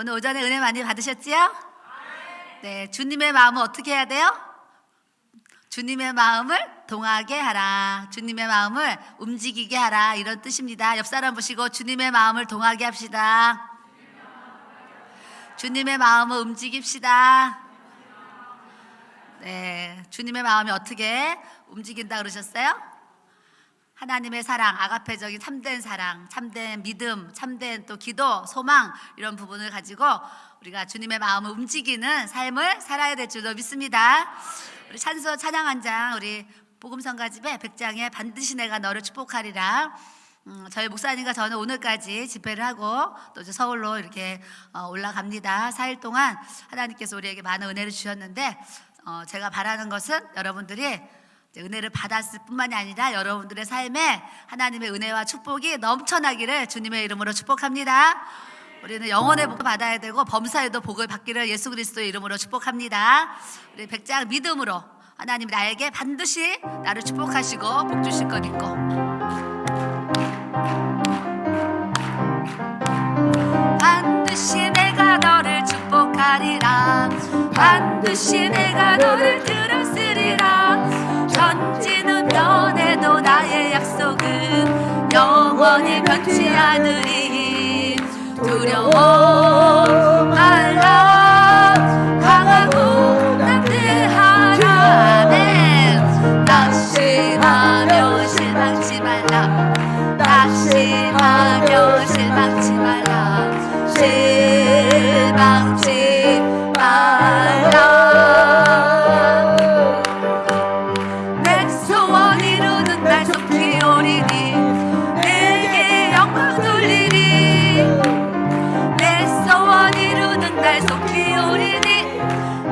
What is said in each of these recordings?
오늘 오전에 은혜 많이 받으셨지요? 네, 주님의 마음을 어떻게 해야 돼요? 주님의 마음을 동하게 하라. 주님의 마음을 움직이게 하라. 이런 뜻입니다. 옆 사람 보시고 주님의 마음을 동하게 합시다. 주님의 마음을 움직입시다. 네, 주님의 마음이 어떻게 움직인다 그러셨어요? 하나님의 사랑, 아가페적인 참된 사랑, 참된 믿음, 참된 또 기도, 소망 이런 부분을 가지고 우리가 주님의 마음을 움직이는 삶을 살아야 될 줄로 믿습니다. 우리 찬소 찬양 한 장, 우리 복음성가집에 100장에 반드시 내가 너를 축복하리라. 저희 목사님과 저는 오늘까지 집회를 하고 또 이제 서울로 이렇게 올라갑니다. 4일 동안 하나님께서 우리에게 많은 은혜를 주셨는데 제가 바라는 것은 여러분들이 은혜를 받았을 뿐만이 아니라 여러분들의 삶에 하나님의 은혜와 축복이 넘쳐나기를 주님의 이름으로 축복합니다. 우리는 영혼의 복을 받아야 되고 범사에도 복을 받기를 예수 그리스도의 이름으로 축복합니다. 우리 100장 믿음으로 하나님 나에게 반드시 나를 축복하시고 복 주실 것 믿고, 반드시 내가 너를 축복하리라. 반드시 내가 너를 들었으리라. 천지는 변해도 나의 약속은 영원히 변치 않으리. 두려워 말라. 강하고 담대하라. 아멘. 낙심하며 실망치 말라. 낙심하며 실망치 말라. 실망치 말라. 내 소원 이루는 날 속히 오리니 내게 영광 돌리리. 내 소원 이루는 날 속히 오리니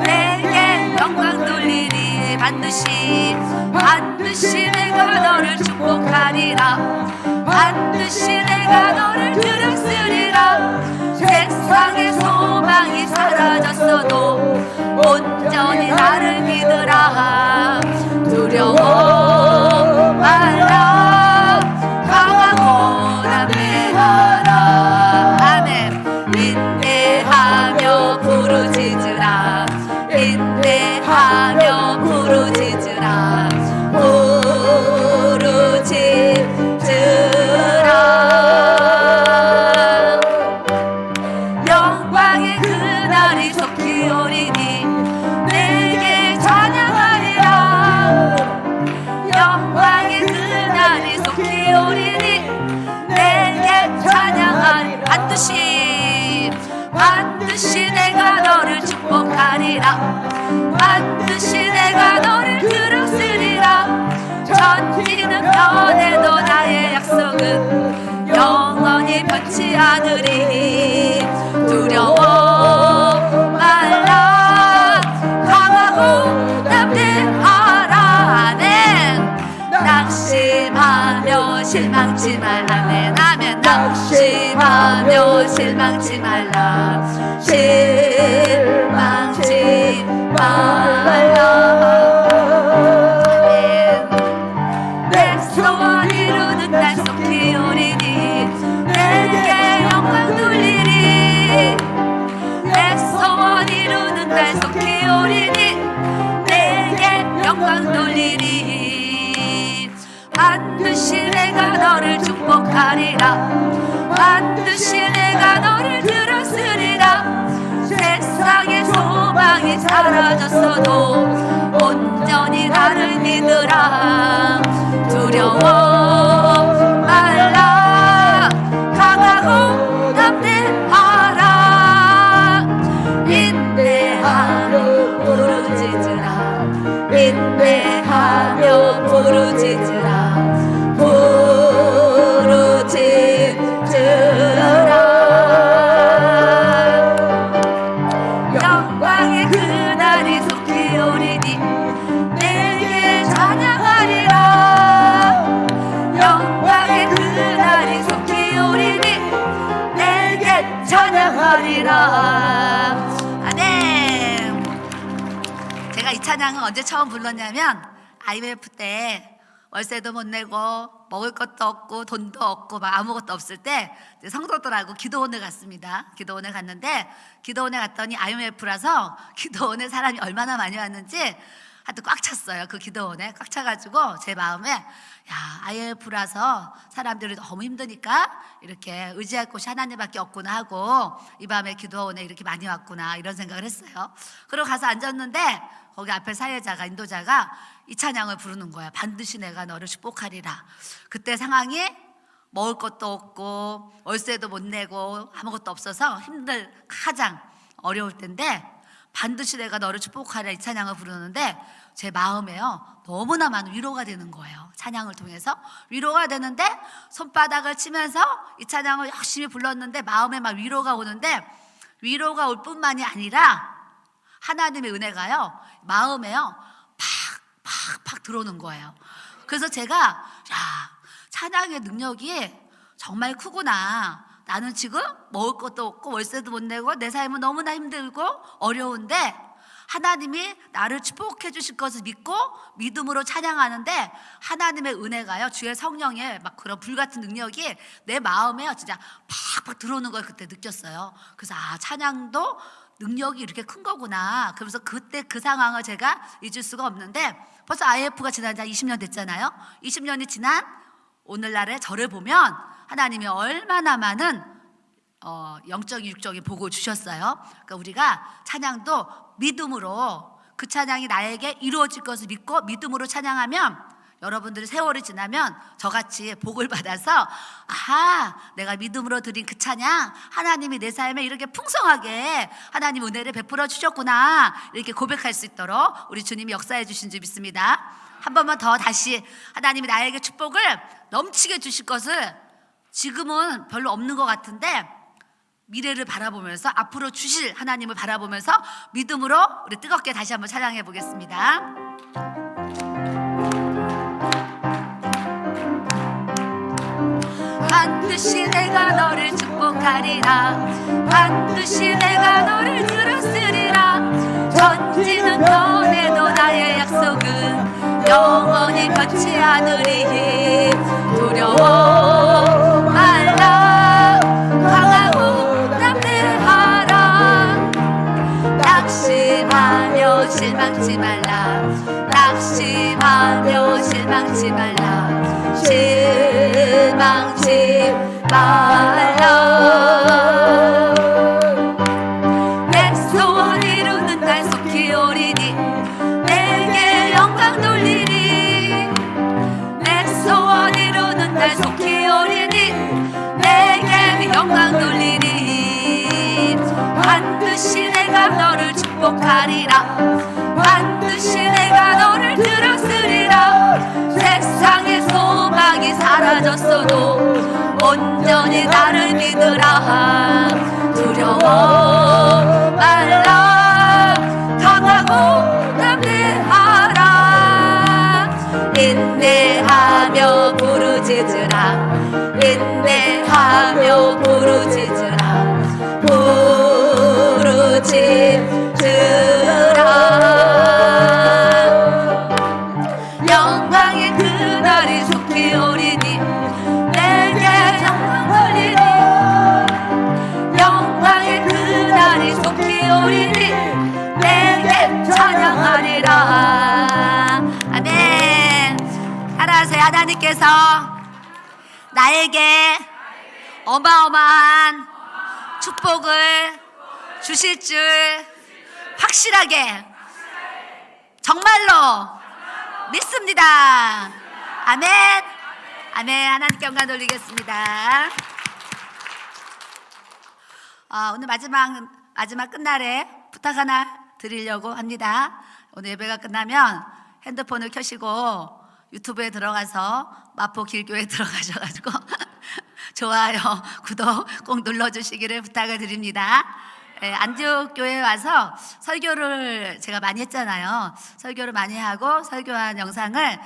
내게 영광 돌리리. 반드시 반드시 내가 너를 축복하리라. 반드시 내가 너를 들었으리라. 세상의 소망이 사라졌어도 온전히 나를 믿으라. 두려워 말라. 강하고 담대하라. 아멘. 인내하며 부르짖으라. 인내하며 부르짖으라. 부르짖으라. 영광의 그날이 속히 오리니 내게 찬양하리라. 영광의 그날이 속히 오리니 내게 찬양하리라. 반드시 반드시 내가 너를 축복하리라. 반드시 내가 너를 들었으리라. 천지는 변해도 나의 약속은 영원히 변치 않으리. 두려워 말라. 강하고 담대하라. 아멘. 낙심하며 실망치 말라. 아멘. 아멘. 낙심하며 실망치 말라. 실망치 말라. 내 소원 이루는 날 속히 오리니 내게 영광 돌리리. 내 소원 이루는 날 속히 오리니 내게 영광 돌리리. 반드시 내가 너를 축복하리라. 반드시 내가 너를 들었으리라. 세상의 소망이 사라졌어도 온전히 나를 믿으라. 두려워 말라. 강하고 담대하라. 인내하며 부르짖으라. 인내하며 부르짖으라. 부르짖으라. 영광의 그날이 속히 오리니 내게 찬양하리라. 영광의 그날이 속히 오리니 내게 찬양하리라. 아멘. 제가 이 찬양은 언제 처음 불렀냐면 IMF 때 월세도 못 내고 먹을 것도 없고 돈도 없고 막 아무것도 없을 때 이제 성도들하고 기도원을 갔습니다. 기도원을 갔는데 기도원에 갔더니 IMF라서 기도원에 사람이 얼마나 많이 왔는지 하여튼 꽉 찼어요. 그 기도원에 꽉 차가지고 제 마음에 야, IMF라서 사람들이 너무 힘드니까 이렇게 의지할 곳이 하나님밖에 없구나 하고 이 밤에 기도원에 이렇게 많이 왔구나 이런 생각을 했어요. 그리고 가서 앉았는데 거기 앞에 사회자가 인도자가 이 찬양을 부르는 거야. 반드시 내가 너를 축복하리라. 그때 상황이 먹을 것도 없고 월세도 못 내고 아무것도 없어서 가장 어려울 때인데 반드시 내가 너를 축복하리라 이 찬양을 부르는데 제 마음에요 너무나 많은 위로가 되는 거예요. 찬양을 통해서 위로가 되는데 손바닥을 치면서 이 찬양을 열심히 불렀는데 마음에 막 위로가 오는데 위로가 올 뿐만이 아니라 하나님의 은혜가요 마음에요 팍팍팍 들어오는 거예요. 그래서 제가 야, 찬양의 능력이 정말 크구나. 나는 지금 먹을 것도 없고 월세도 못 내고 내 삶은 너무나 힘들고 어려운데 하나님이 나를 축복해 주실 것을 믿고 믿음으로 찬양하는데 하나님의 은혜가요 주의 성령의 막 그런 불같은 능력이 내 마음에요 진짜 팍팍 들어오는 걸 그때 느꼈어요. 그래서 아, 찬양도 능력이 이렇게 큰 거구나. 그래서 그때 그 상황을 제가 잊을 수가 없는데 벌써 IMF가 지난 지 20년 됐잖아요. 20년이 지난 오늘날의 저를 보면 하나님이 얼마나 많은 영적인 육적인 복을 주셨어요. 그러니까 우리가 찬양도 믿음으로 그 찬양이 나에게 이루어질 것을 믿고 믿음으로 찬양하면 여러분들이 세월이 지나면 저같이 복을 받아서 아하 내가 믿음으로 드린 그 찬양 하나님이 내 삶에 이렇게 풍성하게 하나님 은혜를 베풀어 주셨구나 이렇게 고백할 수 있도록 우리 주님이 역사해 주신 줄 믿습니다. 한 번만 더 다시 하나님이 나에게 축복을 넘치게 주실 것을 지금은 별로 없는 것 같은데 미래를 바라보면서 앞으로 주실 하나님을 바라보면서 믿음으로 우리 뜨겁게 다시 한번 찬양해 보겠습니다. 반드시 내가 너를 축복하리라. 반드시 내가 너를 들었으리라. 전지는 변해도 나의 약속은 영원히 변치 않으리니 두려워 말라. 강하고 담대하라. 낙심하며 실망치 말라. 낙심하며 실망치 말라. 실망치 말라. 내 소원 이루는 날 속히 오리니 내게 영광 돌리니. 내 소원 이루는 날 속히 오리니 내게 영광 돌리니. 반드시 내가 너를 축복하리라. 반드시 내가 너를 들었으리라. 세상의 소망이 사라졌어도 온전히 나를 믿으라. 두려워 말라. 강하고 담대하라. 인내하며 부르짖으라. 인내하며 부르짖으라. 부르짖으라. 영광의 그날이 속히 오리니 내게 영광 돌리니. 영광의 그날이 속히 오리니 내게 찬양하리라. 아멘. 따라하세요. 하나님께서 나에게 어마어마한 축복을 주실 줄 확실하게 정말로 믿습니다. 아멘. 아멘. 하나님께 영광 돌리겠습니다. 오늘 마지막 끝날에 부탁 하나 드리려고 합니다. 오늘 예배가 끝나면 핸드폰을 켜시고 유튜브에 들어가서 마포 길교에 들어가셔가지고 좋아요, 구독 꼭 눌러주시기를 부탁을 드립니다. 안디옥교회에 와서 설교를 제가 많이 했잖아요. 설교를 많이 하고 설교한 영상을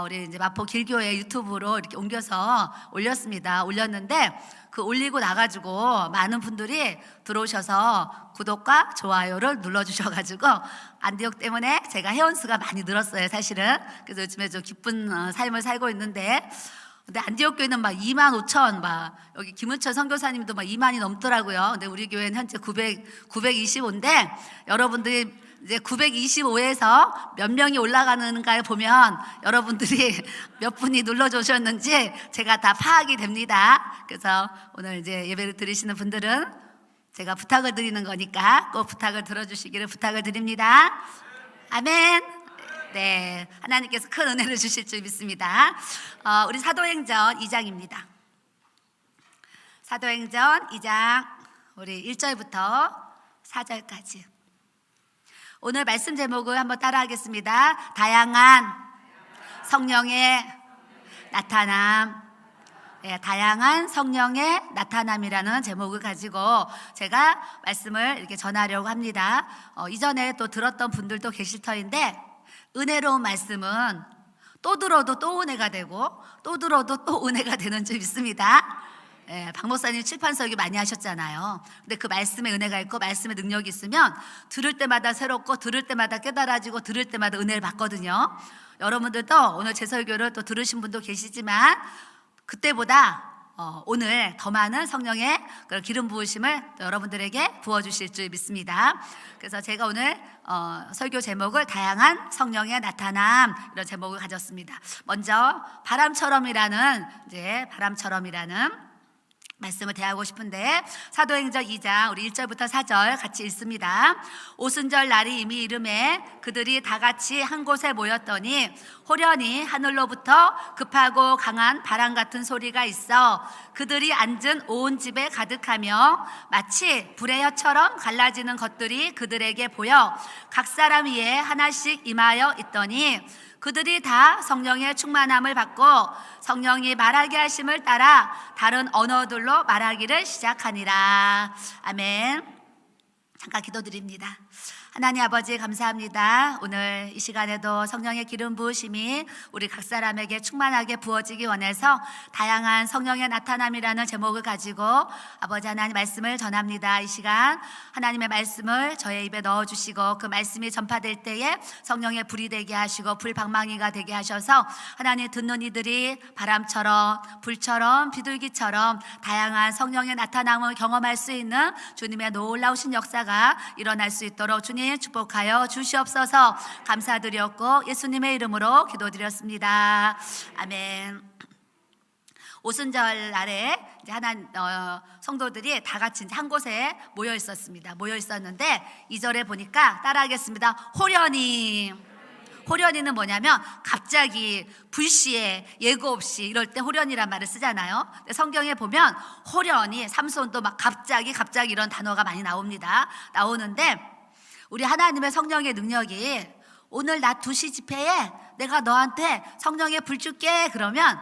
우리 이제 마포 길교회 유튜브로 이렇게 옮겨서 올렸습니다. 올렸는데 그 올리고 나가지고 많은 분들이 들어오셔서 구독과 좋아요를 눌러주셔가지고 안디옥 때문에 제가 회원수가 많이 늘었어요, 사실은. 그래서 요즘에 좀 기쁜 삶을 살고 있는데, 근데 안디옥 교회는 막 25,000, 막 여기 김은철 선교사님도 막 2만이 넘더라고요. 근데 우리 교회는 현재 925인데 여러분들이 이제 925에서 몇 명이 올라가는가를 보면 여러분들이 몇 분이 눌러주셨는지 제가 다 파악이 됩니다. 그래서 오늘 이제 예배를 드리시는 분들은 제가 부탁을 드리는 거니까 꼭 부탁을 들어주시기를 부탁을 드립니다. 아멘. 네, 하나님께서 큰 은혜를 주실 줄 믿습니다. 우리 사도행전 2장입니다. 사도행전 2장 우리 1절부터 4절까지. 오늘 말씀 제목을 한번 따라하겠습니다. 다양한 성령의 나타남. 네, 다양한 성령의 나타남이라는 제목을 가지고 제가 말씀을 이렇게 전하려고 합니다. 이전에 또 들었던 분들도 계실 터인데, 은혜로운 말씀은 또 들어도 또 은혜가 되고 또 들어도 또 은혜가 되는 줄 믿습니다. 박 목사님 칠판 설교 많이 하셨잖아요. 근데 그 말씀에 은혜가 있고 말씀에 능력이 있으면 들을 때마다 새롭고 들을 때마다 깨달아지고 들을 때마다 은혜를 받거든요. 여러분들도 오늘 제 설교를 또 들으신 분도 계시지만 그때보다 오늘 더 많은 성령의 기름 부으심을 여러분들에게 부어주실 줄 믿습니다. 그래서 제가 오늘 설교 제목을 다양한 성령의 나타남, 이런 제목을 가졌습니다. 먼저 바람처럼이라는 말씀을 대하고 싶은데, 사도행전 2장 우리 1절부터 4절 같이 읽습니다. 오순절 날이 이미 이름에 그들이 다 같이 한 곳에 모였더니 호련히 하늘로부터 급하고 강한 바람 같은 소리가 있어 그들이 앉은 온 집에 가득하며 마치 불의 혀처럼 갈라지는 것들이 그들에게 보여 각 사람 위에 하나씩 임하여 있더니 그들이 다 성령의 충만함을 받고 성령이 말하게 하심을 따라 다른 언어들로 말하기를 시작하니라. 아멘. 잠깐 기도드립니다. 하나님 아버지 감사합니다. 오늘 이 시간에도 성령의 기름 부으심이 우리 각 사람에게 충만하게 부어지기 원해서 다양한 성령의 나타남이라는 제목을 가지고 아버지 하나님 말씀을 전합니다. 이 시간 하나님의 말씀을 저의 입에 넣어주시고 그 말씀이 전파될 때에 성령의 불이 되게 하시고 불방망이가 되게 하셔서 하나님 듣는 이들이 바람처럼 불처럼 비둘기처럼 다양한 성령의 나타남을 경험할 수 있는 주님의 놀라우신 역사가 일어날 수 있도록 주님 축복하여 주시옵소서. 감사드렸고 예수님의 이름으로 기도드렸습니다. 아멘. 오순절 날에 이제 성도들이 다 같이 한 곳에 모여 있었습니다. 모여 있었는데 2절에 보니까 따라하겠습니다. 호련히는 뭐냐면 갑자기 불시에 예고 없이 이럴 때 호련이란 말을 쓰잖아요. 근데 성경에 보면 호련히 삼손도 막 갑자기 이런 단어가 많이 나오는데 우리 하나님의 성령의 능력이 오늘 낮 2시 집회에 내가 너한테 성령의 불 줄게 그러면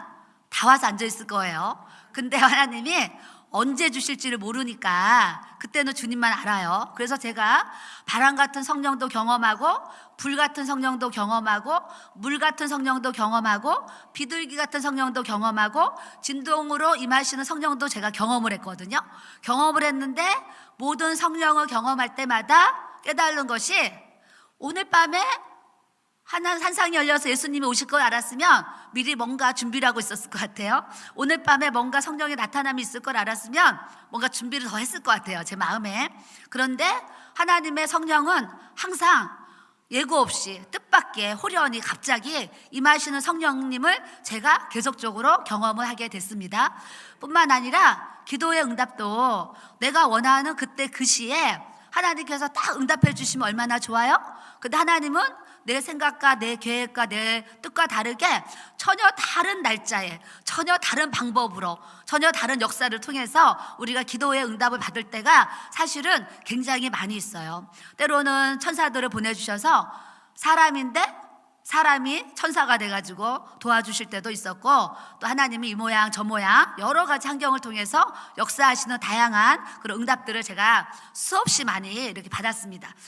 다 와서 앉아 있을 거예요. 근데 하나님이 언제 주실지를 모르니까 그때는 주님만 알아요. 그래서 제가 바람 같은 성령도 경험하고 불 같은 성령도 경험하고 물 같은 성령도 경험하고 비둘기 같은 성령도 경험하고 진동으로 임하시는 성령도 제가 경험을 했거든요. 경험을 했는데 모든 성령을 경험할 때마다 깨달은 것이 오늘 밤에 한상이 열려서 예수님이 오실 걸 알았으면 미리 뭔가 준비를 하고 있었을 것 같아요. 오늘 밤에 뭔가 성령의 나타남이 있을 걸 알았으면 뭔가 준비를 더 했을 것 같아요, 제 마음에. 그런데 하나님의 성령은 항상 예고 없이 뜻밖의 호련히 갑자기 임하시는 성령님을 제가 계속적으로 경험을 하게 됐습니다. 뿐만 아니라 기도의 응답도 내가 원하는 그때 그 시에 하나님께서 딱 응답해 주시면 얼마나 좋아요? 근데 하나님은 내 생각과 내 계획과 내 뜻과 다르게 전혀 다른 날짜에 전혀 다른 방법으로 전혀 다른 역사를 통해서 우리가 기도의 응답을 받을 때가 사실은 굉장히 많이 있어요. 때로는 천사들을 보내주셔서 사람인데 사람이 천사가 돼가지고 도와주실 때도 있었고, 또 하나님이 이 모양 저 모양 여러 가지 환경을 통해서 역사하시는 다양한 그런 응답들을 제가 수없이 많이 이렇게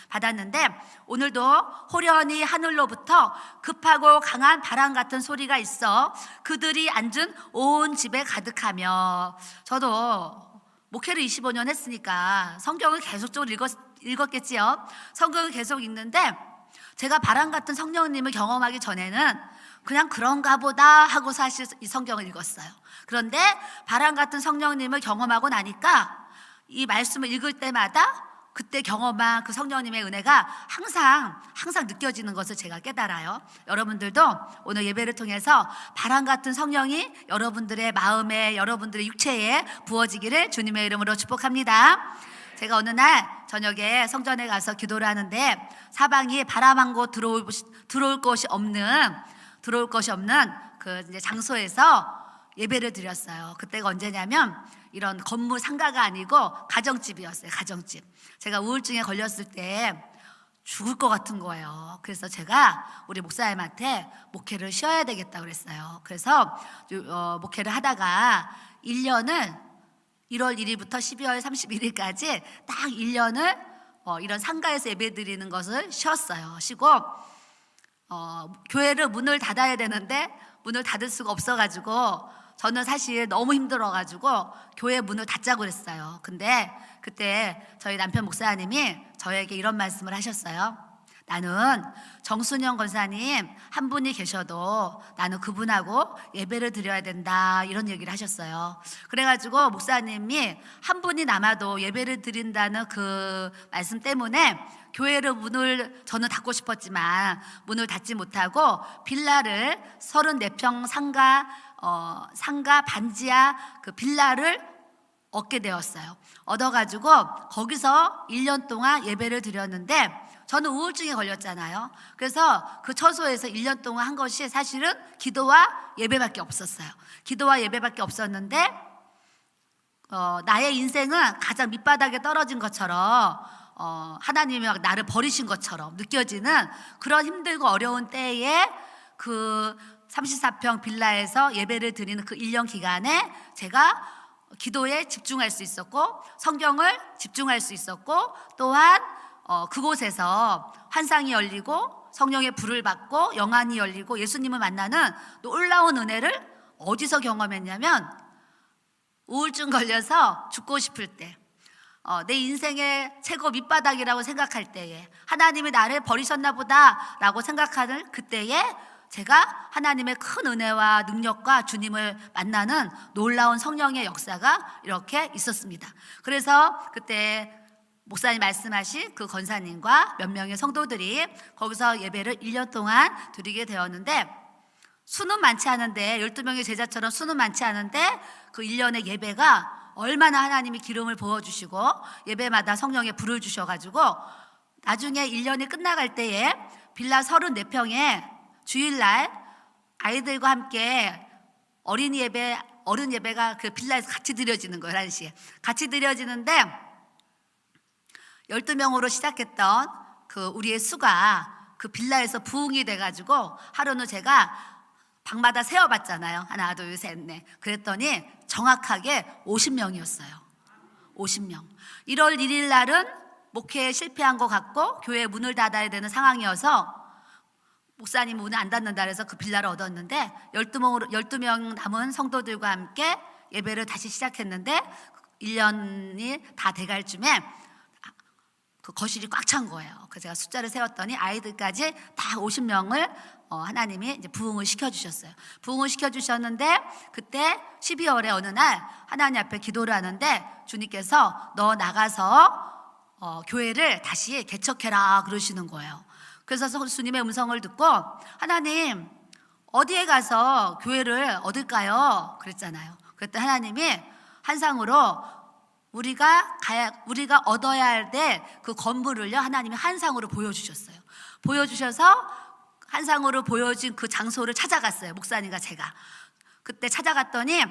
받았는데, 오늘도 호련히 하늘로부터 급하고 강한 바람 같은 소리가 있어 그들이 앉은 온 집에 가득하며. 저도 목회를 25년 했으니까 성경을 계속적으로 읽었겠지요. 성경을 계속 읽는데, 제가 바람 같은 성령님을 경험하기 전에는 그냥 그런가 보다 하고 사실 이 성경을 읽었어요. 그런데 바람 같은 성령님을 경험하고 나니까 이 말씀을 읽을 때마다 그때 경험한 그 성령님의 은혜가 항상 느껴지는 것을 제가 깨달아요. 여러분들도 오늘 예배를 통해서 바람 같은 성령이 여러분들의 마음에, 여러분들의 육체에 부어지기를 주님의 이름으로 축복합니다. 제가 어느 날 저녁에 성전에 가서 기도를 하는데, 사방이 바람 한 곳 들어올 것이 없는 그 이제 장소에서 예배를 드렸어요. 그때가 언제냐면 이런 건물 상가가 아니고 가정집이었어요. 가정집. 제가 우울증에 걸렸을 때 죽을 것 같은 거예요. 그래서 제가 우리 목사님한테 목회를 쉬어야 되겠다 그랬어요. 그래서 목회를 하다가 1년을 1월 1일부터 12월 31일까지 딱 1년을 이런 상가에서 예배 드리는 것을 쉬었어요. 쉬고 교회를 문을 닫아야 되는데 문을 닫을 수가 없어가지고, 저는 사실 너무 힘들어가지고 교회 문을 닫자고 그랬어요. 근데 그때 저희 남편 목사님이 저에게 이런 말씀을 하셨어요. 나는 정순영 권사님 한 분이 계셔도 나는 그분하고 예배를 드려야 된다, 이런 얘기를 하셨어요. 그래가지고 목사님이 한 분이 남아도 예배를 드린다는 그 말씀 때문에 교회를 문을 저는 닫고 싶었지만 문을 닫지 못하고 빌라를 34평 상가 반지하 그 빌라를 얻게 되었어요. 얻어가지고 거기서 1년 동안 예배를 드렸는데, 저는 우울증에 걸렸잖아요. 그래서 그 처소에서 1년 동안 한 것이 사실은 기도와 예배밖에 없었어요. 기도와 예배밖에 없었는데 나의 인생은 가장 밑바닥에 떨어진 것처럼, 하나님이 막 나를 버리신 것처럼 느껴지는 그런 힘들고 어려운 때에 그 34평 빌라에서 예배를 드리는 그 1년 기간에 제가 기도에 집중할 수 있었고, 성경을 집중할 수 있었고, 또한 그곳에서 환상이 열리고 성령의 불을 받고 영안이 열리고 예수님을 만나는 놀라운 은혜를 어디서 경험했냐면, 우울증 걸려서 죽고 싶을 때, 내 인생의 최고 밑바닥이라고 생각할 때에, 하나님이 나를 버리셨나 보다 라고 생각하는 그때에 제가 하나님의 큰 은혜와 능력과 주님을 만나는 놀라운 성령의 역사가 이렇게 있었습니다. 그래서 그때 목사님 말씀하신 그 권사님과 몇 명의 성도들이 거기서 예배를 1년 동안 드리게 되었는데, 수는 많지 않은데, 12명의 제자처럼 수는 많지 않은데 그 1년의 예배가 얼마나 하나님이 기름을 부어주시고 예배마다 성령의 불을 주셔가지고, 나중에 1년이 끝나갈 때에 빌라 34평에 주일날 아이들과 함께 어린 예배가 그 빌라에서 같이 드려지는 거예요. 11시에 같이 드려지는데, 12명으로 시작했던 그 우리의 수가 그 빌라에서 부흥이 돼가지고, 하루는 제가 방마다 세어봤잖아요. 하나 둘 셋 넷. 그랬더니 정확하게 50명이었어요 50명. 1월 1일 날은 목회에 실패한 것 같고 교회 문을 닫아야 되는 상황이어서 목사님 문을 안 닫는다 그래서 그 빌라를 얻었는데, 12명 남은 성도들과 함께 예배를 다시 시작했는데, 1년이 다 돼갈 쯤에 그 거실이 꽉 찬 거예요. 그래서 제가 숫자를 세웠더니 아이들까지 다 50명을 하나님이 이제 부흥을 시켜주셨어요. 부흥을 시켜주셨는데, 그때 12월에 어느 날 하나님 앞에 기도를 하는데 주님께서 너 나가서 교회를 다시 개척해라 그러시는 거예요. 그래서 주님의 음성을 듣고, 하나님 어디에 가서 교회를 얻을까요? 그랬잖아요. 그랬더니 하나님이 환상으로 우리가 얻어야 할 때 그 건물을요, 하나님이 환상으로 보여주셨어요. 보여주셔서 환상으로 보여진 그 장소를 찾아갔어요. 목사님과 제가 그때 찾아갔더니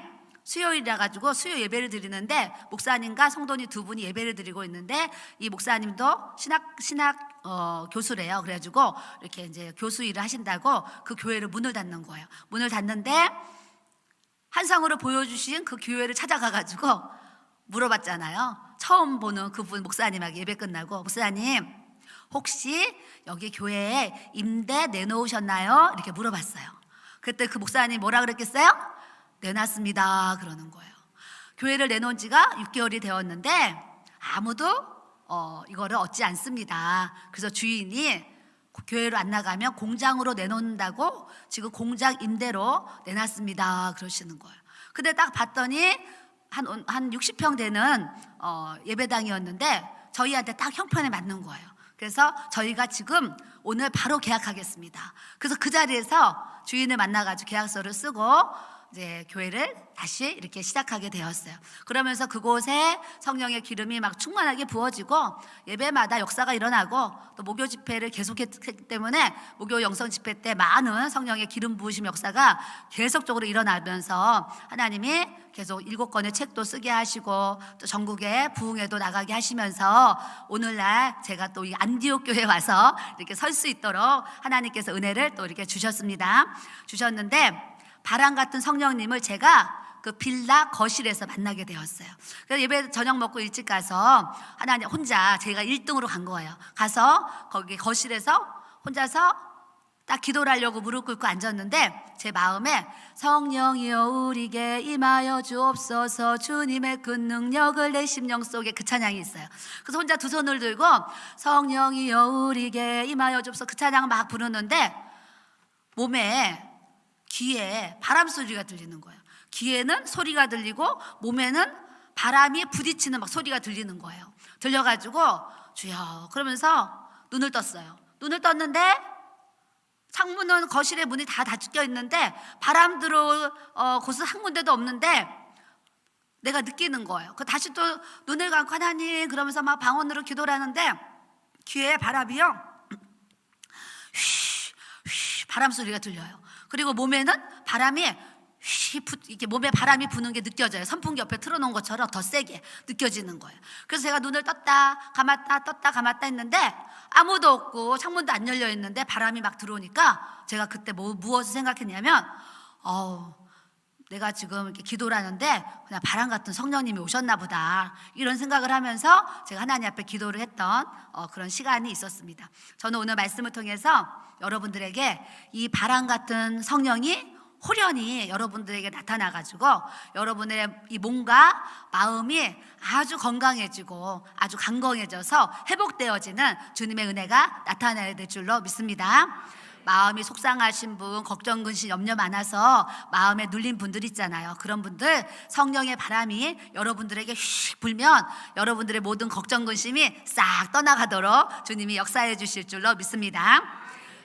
수요일이라 가지고 수요 예배를 드리는데 목사님과 성도님 두 분이 예배를 드리고 있는데 이 목사님도 신학 교수래요. 그래가지고 이렇게 이제 교수 일을 하신다고 그 교회를 문을 닫는 거예요. 문을 닫는데 환상으로 보여주신 그 교회를 찾아가가지고 물어봤잖아요. 처음 보는 그분 목사님에게 예배 끝나고 목사님 혹시 여기 교회에 임대 내놓으셨나요? 이렇게 물어봤어요. 그때 그 목사님 뭐라 그랬겠어요? 내놨습니다 그러는 거예요. 교회를 내놓은 지가 6개월이 되었는데 아무도 이거를 얻지 않습니다. 그래서 주인이 교회로 안 나가면 공장으로 내놓는다고 지금 공장 임대로 내놨습니다 그러시는 거예요. 근데 딱 봤더니 한 60평 되는 예배당이었는데 저희한테 딱 형편에 맞는 거예요. 그래서 저희가 지금 오늘 바로 계약하겠습니다. 그래서 그 자리에서 주인을 만나가지고 계약서를 쓰고 이제 교회를 다시 이렇게 시작하게 되었어요. 그러면서 그곳에 성령의 기름이 막 충만하게 부어지고 예배마다 역사가 일어나고 또 목요 집회를 계속했기 때문에 목요 영성 집회 때 많은 성령의 기름 부으심 역사가 계속적으로 일어나면서 하나님이 계속 7권의 책도 쓰게 하시고 또 전국에 부흥회도 나가게 하시면서 오늘날 제가 또 이 안디옥 교회에 와서 이렇게 설 수 있도록 하나님께서 은혜를 또 이렇게 주셨는데 바람 같은 성령님을 제가 그 빌라 거실에서 만나게 되었어요. 그래서 예배 저녁 먹고 일찍 가서 하나님 혼자 제가 1등으로 간 거예요. 가서 거기 거실에서 혼자서 딱 기도를 하려고 무릎 꿇고 앉았는데 제 마음에 성령이여 우리에게 임하여 주옵소서 주님의 그 능력을 내 심령 속에 그 찬양이 있어요. 그래서 혼자 두 손을 들고 성령이여 우리에게 임하여 주옵소서 그 찬양을 막 부르는데 몸에 귀에 바람 소리가 들리는 거예요. 귀에는 소리가 들리고 몸에는 바람이 부딪히는 막 소리가 들리는 거예요. 들려가지고 주여 그러면서 눈을 떴어요. 눈을 떴는데 창문은 거실에 문이 다 닫혀 있는데 바람 들어올 곳은 한 군데도 없는데 내가 느끼는 거예요. 그 다시 또 눈을 감고 하나님 그러면서 막 방언으로 기도를 하는데 귀에 바람이요 휘 바람 소리가 들려요. 그리고 몸에는 바람이 이렇게 몸에 바람이 부는 게 느껴져요. 선풍기 옆에 틀어놓은 것처럼 더 세게 느껴지는 거예요. 그래서 제가 눈을 떴다 감았다 했는데 아무도 없고 창문도 안 열려 있는데 바람이 막 들어오니까 제가 그때 무엇을 생각했냐면 내가 지금 이렇게 기도를 하는데 그냥 바람 같은 성령님이 오셨나 보다 이런 생각을 하면서 제가 하나님 앞에 기도를 했던 그런 시간이 있었습니다. 저는 오늘 말씀을 통해서 여러분들에게 이 바람 같은 성령이 호련히 여러분들에게 나타나가지고 여러분의 이 몸과 마음이 아주 건강해지고 아주 강건해져서 회복되어지는 주님의 은혜가 나타나야 될 줄로 믿습니다. 마음이 속상하신 분, 걱정, 근심, 염려 많아서 마음에 눌린 분들 있잖아요. 그런 분들 성령의 바람이 여러분들에게 휙 불면 여러분들의 모든 걱정, 근심이 싹 떠나가도록 주님이 역사해 주실 줄로 믿습니다.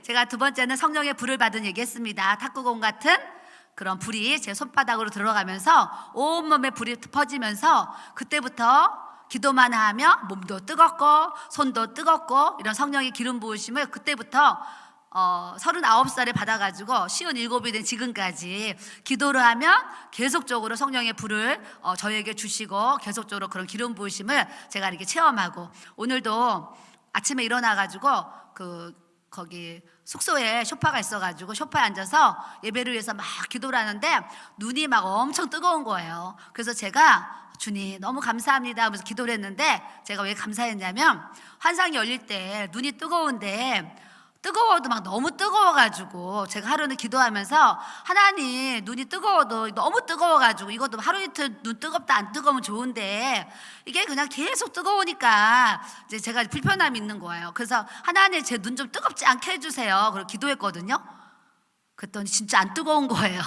제가 두 번째는 성령의 불을 받은 얘기했습니다. 탁구공 같은 그런 불이 제 손바닥으로 들어가면서 온몸에 불이 퍼지면서 그때부터 기도만 하면 몸도 뜨겁고 손도 뜨겁고 이런 성령의 기름 부으심을 그때부터 39살에 받아가지고 57이 된 지금까지 기도를 하면 계속적으로 성령의 불을 저에게 주시고 계속적으로 그런 기름 부으심을 제가 이렇게 체험하고 오늘도 아침에 일어나가지고 거기 숙소에 소파가 있어가지고 소파에 앉아서 예배를 위해서 막 기도를 하는데 눈이 막 엄청 뜨거운 거예요. 그래서 제가 주님 너무 감사합니다 하면서 기도를 했는데 제가 왜 감사했냐면 환상이 열릴 때 눈이 뜨거워도 막 너무 뜨거워가지고 제가 하루는 기도하면서 하나님 눈이 뜨거워도 너무 뜨거워가지고 이것도 하루 이틀 눈 뜨겁다 안 뜨거우면 좋은데 이게 그냥 계속 뜨거우니까 이제 제가 불편함이 있는 거예요. 그래서 하나님 제 눈 좀 뜨겁지 않게 해주세요. 그리고 기도했거든요. 그랬더니 진짜 안 뜨거운 거예요.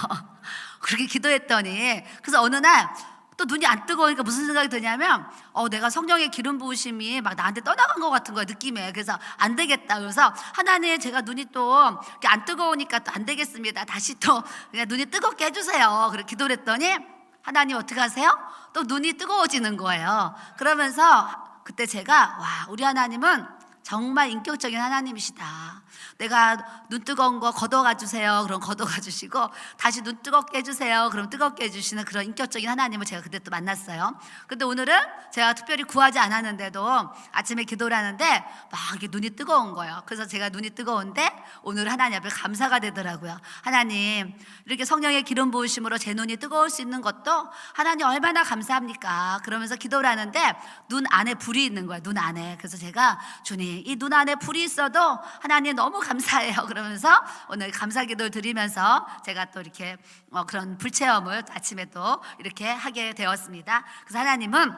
그렇게 기도했더니 그래서 어느 날 또 눈이 안 뜨거우니까 무슨 생각이 드냐면 내가 성령의 기름 부으심이 막 나한테 떠나간 것 같은 거야 느낌에. 그래서 안 되겠다. 그래서 하나님 제가 눈이 또 안 뜨거우니까 또 안 되겠습니다. 다시 또 그냥 눈이 뜨겁게 해주세요. 그렇게 기도를 했더니 하나님 어떻게 하세요? 또 눈이 뜨거워지는 거예요. 그러면서 그때 제가 우리 하나님은 정말 인격적인 하나님이시다. 내가 눈 뜨거운 거 걷어가 주세요. 그럼 걷어가 주시고, 다시 눈 뜨겁게 해주세요. 그럼 뜨겁게 해주시는 그런 인격적인 하나님을 제가 그때 또 만났어요. 근데 오늘은 제가 특별히 구하지 않았는데도 아침에 기도를 하는데 막 이렇게 눈이 뜨거운 거예요. 그래서 제가 눈이 뜨거운데 오늘 하나님 앞에 감사가 되더라고요. 하나님, 이렇게 성령의 기름 부으심으로 제 눈이 뜨거울 수 있는 것도 하나님 얼마나 감사합니까? 그러면서 기도를 하는데 눈 안에 불이 있는 거예요. 눈 안에. 그래서 제가 주님, 이 눈 안에 불이 있어도 하나님 너무 감사해요. 그러면서 오늘 감사 기도를 드리면서 제가 또 이렇게 그런 불체험을 아침에 또 이렇게 하게 되었습니다. 그래서 하나님은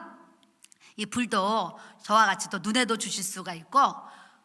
이 불도 저와 같이 또 눈에도 주실 수가 있고,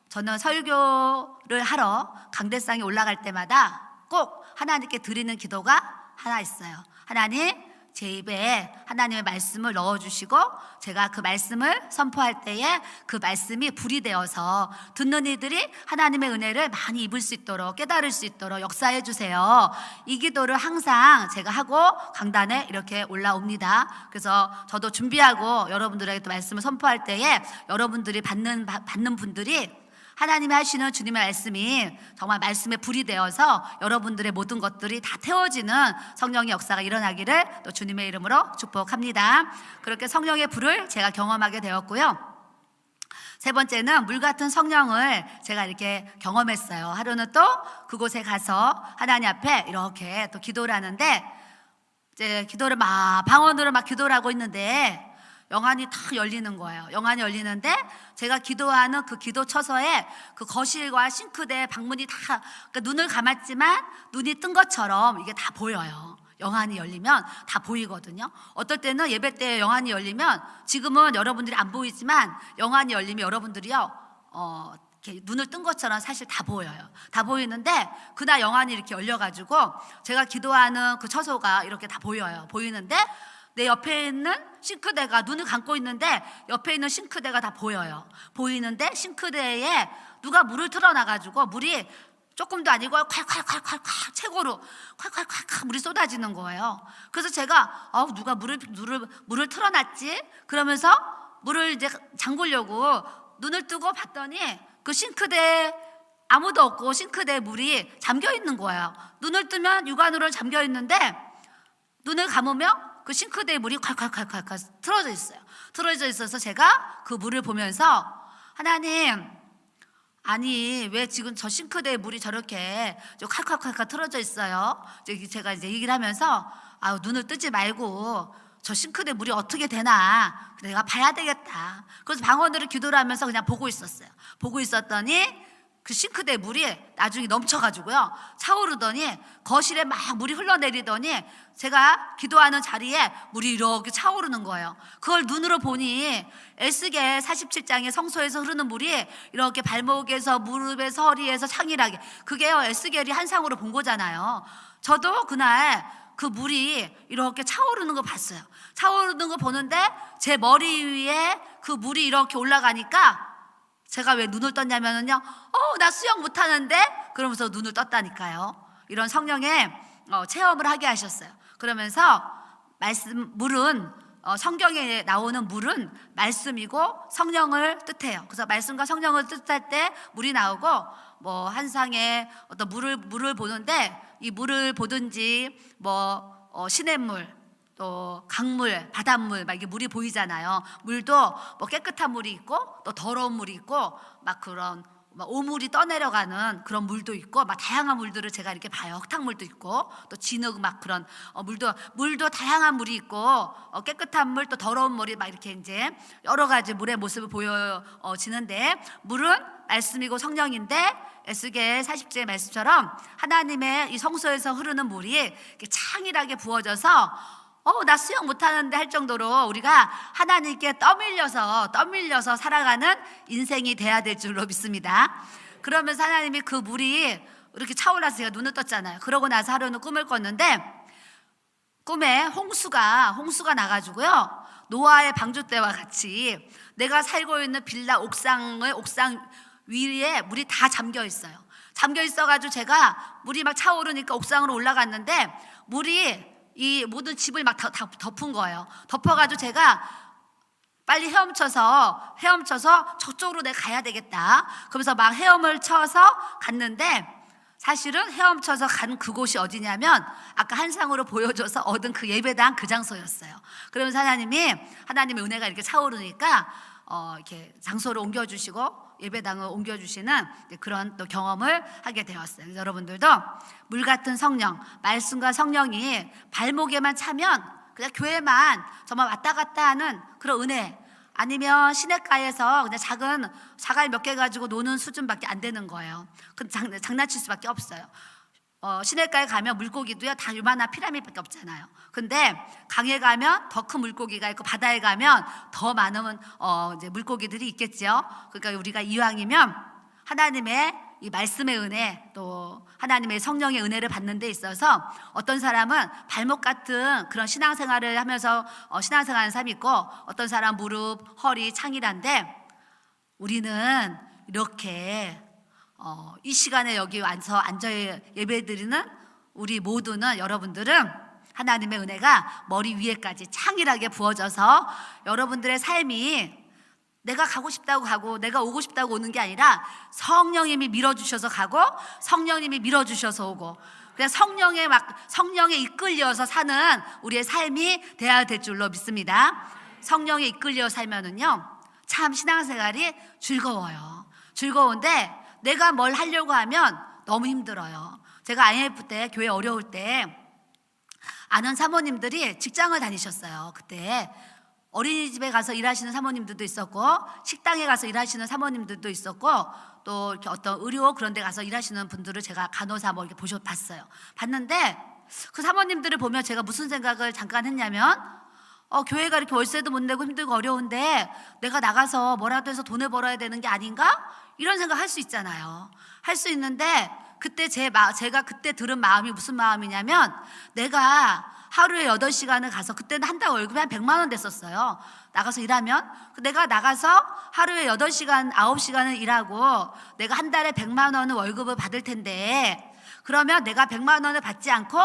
저는 설교를 하러 강대상에 올라갈 때마다 꼭 하나님께 드리는 기도가 하나 있어요. 하나님, 제 입에 하나님의 말씀을 넣어주시고 제가 그 말씀을 선포할 때에 그 말씀이 불이 되어서 듣는 이들이 하나님의 은혜를 많이 입을 수 있도록, 깨달을 수 있도록 역사해 주세요. 이 기도를 항상 제가 하고 강단에 이렇게 올라옵니다. 그래서 저도 준비하고 여러분들에게 또 말씀을 선포할 때에 여러분들이 받는 분들이 하나님이 하시는 주님의 말씀이 정말 말씀의 불이 되어서 여러분들의 모든 것들이 다 태워지는 성령의 역사가 일어나기를 또 주님의 이름으로 축복합니다. 그렇게 성령의 불을 제가 경험하게 되었고요. 세 번째는 물 같은 성령을 제가 이렇게 경험했어요. 하루는 또 그곳에 가서 하나님 앞에 이렇게 또 기도를 하는데, 이제 기도를 방언으로 기도를 하고 있는데 영안이 탁 열리는 거예요. 영안이 열리는데 제가 기도하는 그 기도 처소에 그 거실과 싱크대 방문이 다, 그러니까 눈을 감았지만 눈이 뜬 것처럼 이게 다 보여요. 영안이 열리면 다 보이거든요. 어떨 때는 예배 때 영안이 열리면, 지금은 여러분들이 안 보이지만 영안이 열리면 여러분들이요 이렇게 눈을 뜬 것처럼 사실 다 보여요. 다 보이는데 그날 영안이 이렇게 열려가지고 제가 기도하는 그 처소가 이렇게 다 보여요. 보이는데 내 옆에 있는 싱크대가, 눈을 감고 있는데 옆에 있는 싱크대가 다 보여요. 보이는데 싱크대에 누가 물을 틀어놔가지고 물이 조금도 아니고 콸콸콸콸콸 최고로 콸콸콸콸 물이 쏟아지는 거예요. 그래서 제가 누가 물을 틀어놨지? 그러면서 물을 이제 잠그려고 눈을 뜨고 봤더니 그 싱크대에 아무도 없고 싱크대에 물이 잠겨 있는 거예요. 눈을 뜨면 육안으로는 잠겨 있는데 눈을 감으면 그 싱크대에 물이 콸콸콸콸 틀어져 있어요. 틀어져 있어서 제가 그 물을 보면서, 하나님, 아니 왜 지금 저 싱크대에 물이 저렇게 콸콸콸콸 틀어져 있어요? 제가 이제 얘기를 하면서 눈을 뜨지 말고 저 싱크대 물이 어떻게 되나 내가 봐야 되겠다. 그래서 방언으로 기도를 하면서 그냥 보고 있었어요. 보고 있었더니 그 싱크대 물이 나중에 넘쳐가지고요 차오르더니 거실에 막 물이 흘러내리더니 제가 기도하는 자리에 물이 이렇게 차오르는 거예요. 그걸 눈으로 보니 에스겔 47장의 성소에서 흐르는 물이 이렇게 발목에서 무릎에서 허리에서 창일하게, 그게요 에스겔이 한상으로 본 거잖아요. 저도 그날 그 물이 이렇게 차오르는 거 봤어요. 차오르는 거 보는데 제 머리 위에 그 물이 이렇게 올라가니까 제가 왜 눈을 떴냐면요, 나 수영 못하는데? 그러면서 눈을 떴다니까요. 이런 성령의 체험을 하게 하셨어요. 그러면서 물은 성경에 나오는 물은 말씀이고 성령을 뜻해요. 그래서 말씀과 성령을 뜻할 때 물이 나오고, 한상에 어떤 물을 보는데 이 물을 보든지 시냇물, 또 강물, 바닷물 이게 물이 보이잖아요. 물도 깨끗한 물이 있고 또 더러운 물이 있고 그런 오물이 떠내려가는 그런 물도 있고 다양한 물들을 제가 이렇게 봐요. 흙탕물도 있고 또 진흙 그런 물도 다양한 물이 있고 깨끗한 물 또 더러운 물이 이렇게 이제 여러 가지 물의 모습을 보여지는데, 물은 말씀이고 성령인데 에스겔 40장의 말씀처럼 하나님의 이 성소에서 흐르는 물이 이렇게 창일하게 부어져서 나 수영 못하는데 할 정도로 우리가 하나님께 떠밀려서 살아가는 인생이 돼야 될 줄로 믿습니다. 그러면서 하나님이 그 물이 이렇게 차올라서 제가 눈을 떴잖아요. 그러고 나서 하루는 꿈을 꿨는데 꿈에 홍수가 나가지고요 노아의 방주 때와 같이 내가 살고 있는 빌라 옥상 위에 물이 다 잠겨 있어요. 잠겨 있어가지고 제가 물이 차오르니까 옥상으로 올라갔는데 물이 이 모든 집을 다 덮은 거예요. 덮어가지고 제가 빨리 헤엄쳐서 저쪽으로 내가 가야 되겠다. 그러면서 막 헤엄을 쳐서 갔는데 사실은 헤엄쳐서 간 그곳이 어디냐면 아까 한상으로 보여줘서 얻은 그 예배당 그 장소였어요. 그러면서 하나님의 은혜가 이렇게 차오르니까 이렇게 장소를 옮겨주시고 예배당을 옮겨주시는 그런 또 경험을 하게 되었어요. 그래서 여러분들도 물 같은 성령, 말씀과 성령이 발목에만 차면 그냥 교회만 정말 왔다 갔다 하는 그런 은혜, 아니면 시냇가에서 그냥 작은 사과를 몇 개 가지고 노는 수준밖에 안 되는 거예요. 장난칠 수밖에 없어요. 시냇가에 가면 물고기도요 다 요만한 피라미드밖에 없잖아요. 근데 강에 가면 더 큰 물고기가 있고 바다에 가면 더 많은 이제 물고기들이 있겠죠. 그러니까 우리가 이왕이면 하나님의 이 말씀의 은혜, 또 하나님의 성령의 은혜를 받는 데 있어서 어떤 사람은 발목 같은 그런 신앙생활을 하면서 신앙생활하는 사람이 있고, 어떤 사람 무릎, 허리, 창이란데, 우리는 이렇게 이 시간에 여기 와서 앉아 예배드리는 우리 모두는, 여러분들은 하나님의 은혜가 머리 위에까지 창일하게 부어져서 여러분들의 삶이 내가 가고 싶다고 가고 내가 오고 싶다고 오는 게 아니라 성령님이 밀어주셔서 가고 성령님이 밀어주셔서 오고, 그냥 성령에 이끌려서 사는 우리의 삶이 되어야 될 줄로 믿습니다. 성령에 이끌려 살면은요 참 신앙생활이 즐거운데 내가 뭘 하려고 하면 너무 힘들어요. 제가 IMF 때 교회 어려울 때 아는 사모님들이 직장을 다니셨어요. 그때 어린이집에 가서 일하시는 사모님들도 있었고, 식당에 가서 일하시는 사모님들도 있었고, 또 이렇게 어떤 의료 그런 데 가서 일하시는 분들을 제가 간호사 뭐 이렇게 봤어요. 봤는데 그 사모님들을 보면 제가 무슨 생각을 잠깐 했냐면, 교회가 이렇게 월세도 못 내고 힘들고 어려운데 내가 나가서 뭐라도 해서 돈을 벌어야 되는 게 아닌가? 이런 생각 할 수 있잖아요. 할 수 있는데 그때 제가 그때 들은 마음이 무슨 마음이냐면, 내가 하루에 8시간을 가서, 그때는 한 달 월급이 한 100만 원 됐었어요. 나가서 일하면 내가 나가서 하루에 8시간 9시간을 일하고 내가 한 달에 100만 원을 월급을 받을 텐데, 그러면 내가 100만 원을 받지 않고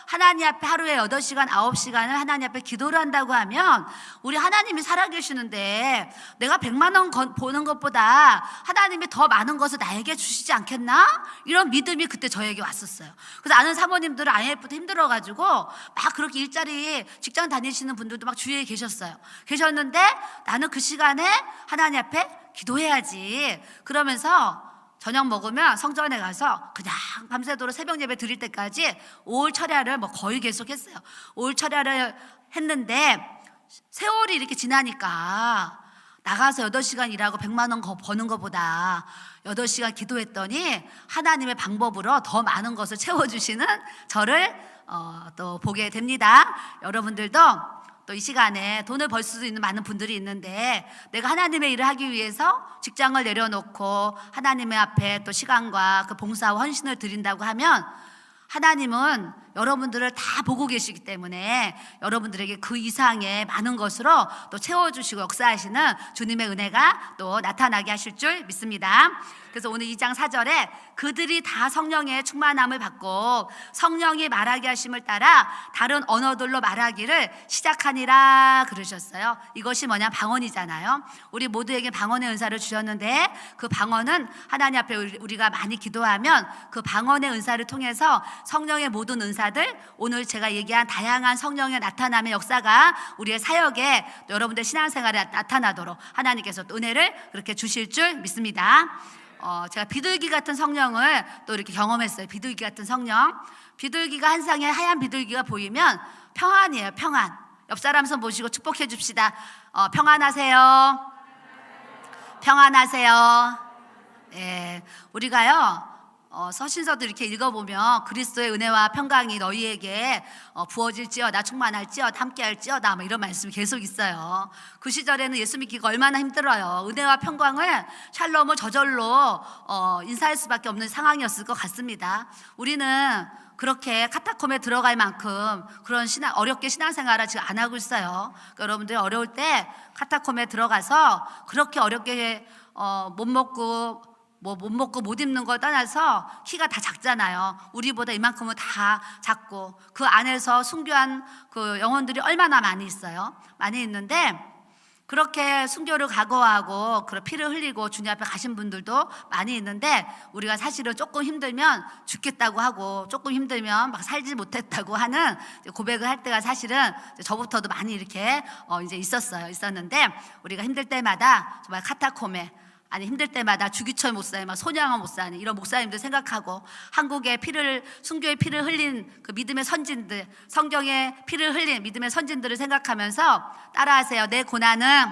하나님 앞에 하루에 8시간 9시간을 하나님 앞에 기도를 한다고 하면, 우리 하나님이 살아계시는데 내가 100만 원 보는 것보다 하나님이 더 많은 것을 나에게 주시지 않겠나? 이런 믿음이 그때 저에게 왔었어요. 그래서 아는 사모님들은 IMF 때 힘들어가지고 막 그렇게 일자리 직장 다니시는 분들도 막 주위에 계셨는데 나는 그 시간에 하나님 앞에 기도해야지 그러면서 저녁 먹으면 성전에 가서 그냥 밤새도록 새벽 예배 드릴 때까지 5월 철야를 뭐 거의 계속했어요. 5월 철야를 했는데 세월이 이렇게 지나니까 나가서 8시간 일하고 100만 원 버는 것보다 8시간 기도했더니 하나님의 방법으로 더 많은 것을 채워주시는 저를 또 보게 됩니다. 여러분들도 또 이 시간에 돈을 벌 수도 있는 많은 분들이 있는데, 내가 하나님의 일을 하기 위해서 직장을 내려놓고 하나님의 앞에 또 시간과 그 봉사와 헌신을 드린다고 하면 하나님은 여러분들을 다 보고 계시기 때문에 여러분들에게 그 이상의 많은 것으로 또 채워주시고 역사하시는 주님의 은혜가 또 나타나게 하실 줄 믿습니다. 그래서 오늘 2장 4절에 그들이 다 성령의 충만함을 받고 성령이 말하게 하심을 따라 다른 언어들로 말하기를 시작하니라 그러셨어요. 이것이 뭐냐? 방언이잖아요. 우리 모두에게 방언의 은사를 주셨는데, 그 방언은 하나님 앞에 우리가 많이 기도하면 그 방언의 은사를 통해서 성령의 모든 은사들, 오늘 제가 얘기한 다양한 성령의 나타남의 역사가 우리의 사역에, 여러분들 신앙생활에 나타나도록 하나님께서 또 은혜를 그렇게 주실 줄 믿습니다. 제가 비둘기 같은 성령을 또 이렇게 경험했어요. 비둘기 같은 성령. 비둘기가 한 쌍의 하얀 비둘기가 보이면 평안이에요. 평안. 옆 사람 손 모시고 축복해 줍시다. 평안하세요. 평안하세요. 네, 우리가요 서신서도 이렇게 읽어보면 그리스도의 은혜와 평강이 너희에게 부어질지어다, 충만할지어다, 함께할지어다, 뭐 이런 말씀이 계속 있어요. 그 시절에는 예수 믿기가 얼마나 힘들어요. 은혜와 평강을 샬롬을 저절로 인사할 수밖에 없는 상황이었을 것 같습니다. 우리는 그렇게 카타콤에 들어갈 만큼 그런 어렵게 신앙생활을 지금 안 하고 있어요. 그러니까 여러분들이 어려울 때 카타콤에 들어가서 그렇게 어렵게 못 먹고 못 입는 걸 떠나서 키가 다 작잖아요. 우리보다 이만큼은 다 작고 그 안에서 순교한 그 영혼들이 얼마나 많이 있어요. 많이 있는데 그렇게 순교를 각오하고 그런 피를 흘리고 주님 앞에 가신 분들도 많이 있는데, 우리가 사실은 조금 힘들면 죽겠다고 하고 조금 힘들면 막 살지 못했다고 하는 고백을 할 때가 사실은 저부터도 많이 이렇게 이제 있었는데, 우리가 힘들 때마다 정말 카타콤에, 아니 힘들 때마다 주기철 목사님, 손양원 목사님, 이런 목사님들 생각하고, 한국의 순교의 피를 흘린 그 믿음의 선진들, 성경의 피를 흘린 믿음의 선진들을 생각하면서 따라하세요. 내 고난은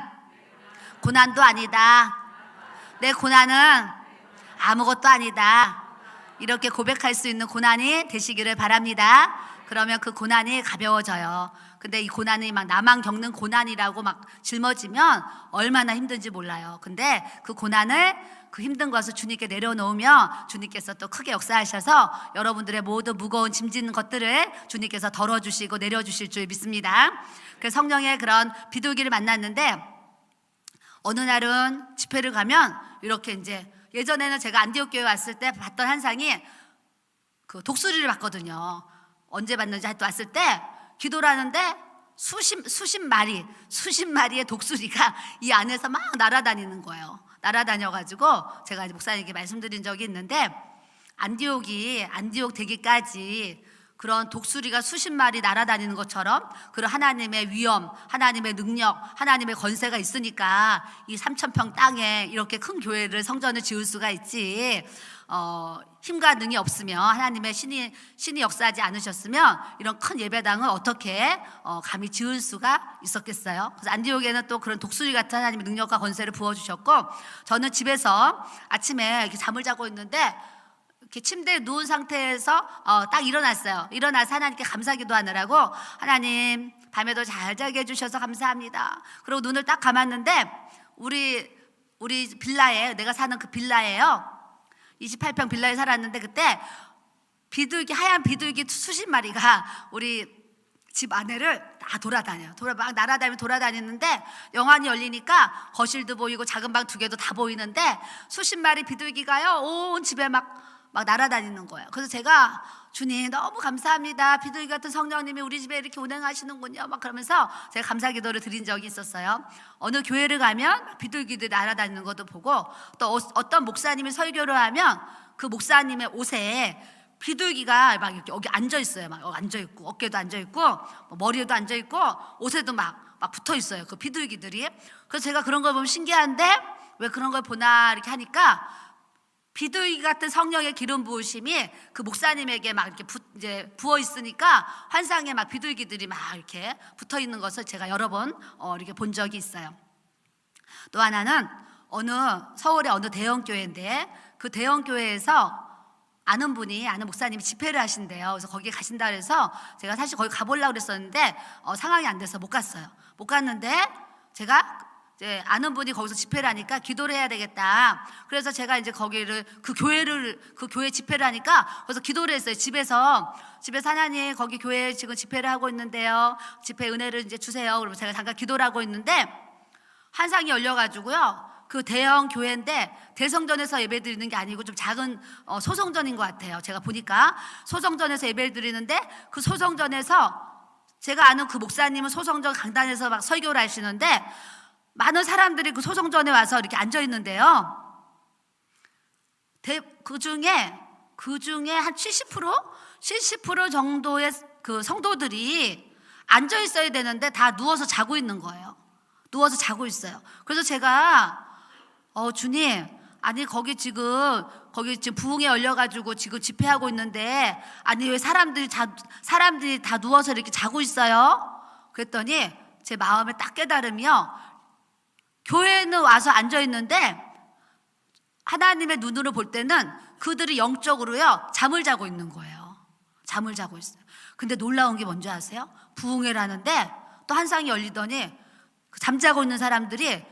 고난도 아니다. 내 고난은 아무것도 아니다. 이렇게 고백할 수 있는 고난이 되시기를 바랍니다. 그러면 그 고난이 가벼워져요. 근데 이 고난이 막 나만 겪는 고난이라고 막 짊어지면 얼마나 힘든지 몰라요. 근데 그 고난을, 그 힘든 것을 주님께 내려놓으면 주님께서 또 크게 역사하셔서 여러분들의 모든 무거운 짐진 것들을 주님께서 덜어주시고 내려주실 줄 믿습니다. 그래서 성령의 그런 비둘기를 만났는데, 어느 날은 집회를 가면 이렇게 이제, 예전에는 제가 안디옥 교회 왔을 때 봤던 환상이 그 독수리를 봤거든요. 언제 봤는지 하여튼 왔을 때 기도를 하는데 수십 마리의 독수리가 이 안에서 막 날아다니는 거예요. 날아다녀가지고 제가 목사님께 말씀드린 적이 있는데, 안디옥 되기까지 그런 독수리가 수십 마리 날아다니는 것처럼 그런 하나님의 위엄, 하나님의 능력, 하나님의 권세가 있으니까 이 3,000평 땅에 이렇게 큰 교회를, 성전을 지을 수가 있지. 힘과 능이 없으면, 하나님의 신이 역사하지 않으셨으면 이런 큰 예배당을 어떻게 감히 지을 수가 있었겠어요? 그래서 안디옥에는 또 그런 독수리 같은 하나님의 능력과 권세를 부어주셨고, 저는 집에서 아침에 이렇게 잠을 자고 있는데 이렇게 침대에 누운 상태에서 딱 일어났어요. 일어나서 하나님께 감사기도 하느라고, 하나님 밤에도 잘 자게 해주셔서 감사합니다. 그리고 눈을 딱 감았는데 우리 빌라에, 내가 사는 그 빌라예요. 28평 빌라에 살았는데, 그때 하얀 비둘기 수십 마리가 우리 집 안에를 다 막 날아다니며 돌아다니는데, 영안이 열리니까 거실도 보이고 작은 방 2개도 다 보이는데 수십 마리 비둘기가요 온 집에 막 날아다니는 거예요. 그래서 제가, 주님 너무 감사합니다. 비둘기 같은 성령님이 우리 집에 이렇게 운행하시는군요. 막 그러면서 제가 감사기도를 드린 적이 있었어요. 어느 교회를 가면 비둘기들이 날아다니는 것도 보고, 또 어떤 목사님이 설교를 하면 그 목사님의 옷에 비둘기가 막 이렇게 여기 앉아 있어요. 막 앉아 있고, 어깨도 앉아 있고, 머리에도 앉아 있고, 옷에도 막 붙어 있어요. 그 비둘기들이. 그래서 제가 그런 걸 보면 신기한데, 왜 그런 걸 보나 이렇게 하니까, 비둘기 같은 성령의 기름 부으심이 그 목사님에게 막 이렇게 이제 부어 있으니까 환상에 막 비둘기들이 막 이렇게 붙어 있는 것을 제가 여러 번 이렇게 본 적이 있어요. 또 하나는 서울의 어느 대형 교회인데, 그 대형 교회에서 아는 목사님이 집회를 하신대요. 그래서 거기에 가신다 그래서 제가 사실 거기 가보려고 그랬었는데 상황이 안 돼서 못 갔어요. 못 갔는데 제가 이제 아는 분이 거기서 집회를 하니까 기도를 해야 되겠다. 그래서 제가 이제 그 교회 집회를 하니까 그래서 기도를 했어요. 집에서 하나님, 거기 교회 지금 집회를 하고 있는데요, 집회 은혜를 이제 주세요. 그러면 제가 잠깐 기도를 하고 있는데 환상이 열려가지고요, 그 대형 교회인데 대성전에서 예배 드리는 게 아니고 좀 작은 소성전인 것 같아요. 제가 보니까 소성전에서 예배를 드리는데, 그 소성전에서 제가 아는 그 목사님은 소성전 강단에서 막 설교를 하시는데, 많은 사람들이 그 소성전에 와서 이렇게 앉아 있는데요, 그 중에 한 70% 정도의 그 성도들이 앉아 있어야 되는데 다 누워서 자고 있는 거예요. 누워서 자고 있어요. 그래서 제가 주님, 아니 거기 지금 부흥회 열려가지고 지금 집회하고 있는데, 아니 왜 사람들이 다 누워서 이렇게 자고 있어요? 그랬더니 제 마음에 딱 깨달으며, 교회는 와서 앉아 있는데 하나님의 눈으로 볼 때는 그들이 영적으로요 잠을 자고 있는 거예요. 잠을 자고 있어요. 근데 놀라운 게 뭔지 아세요? 부흥회를 하는데 또 환상이 열리더니 그 잠자고 있는 사람들이,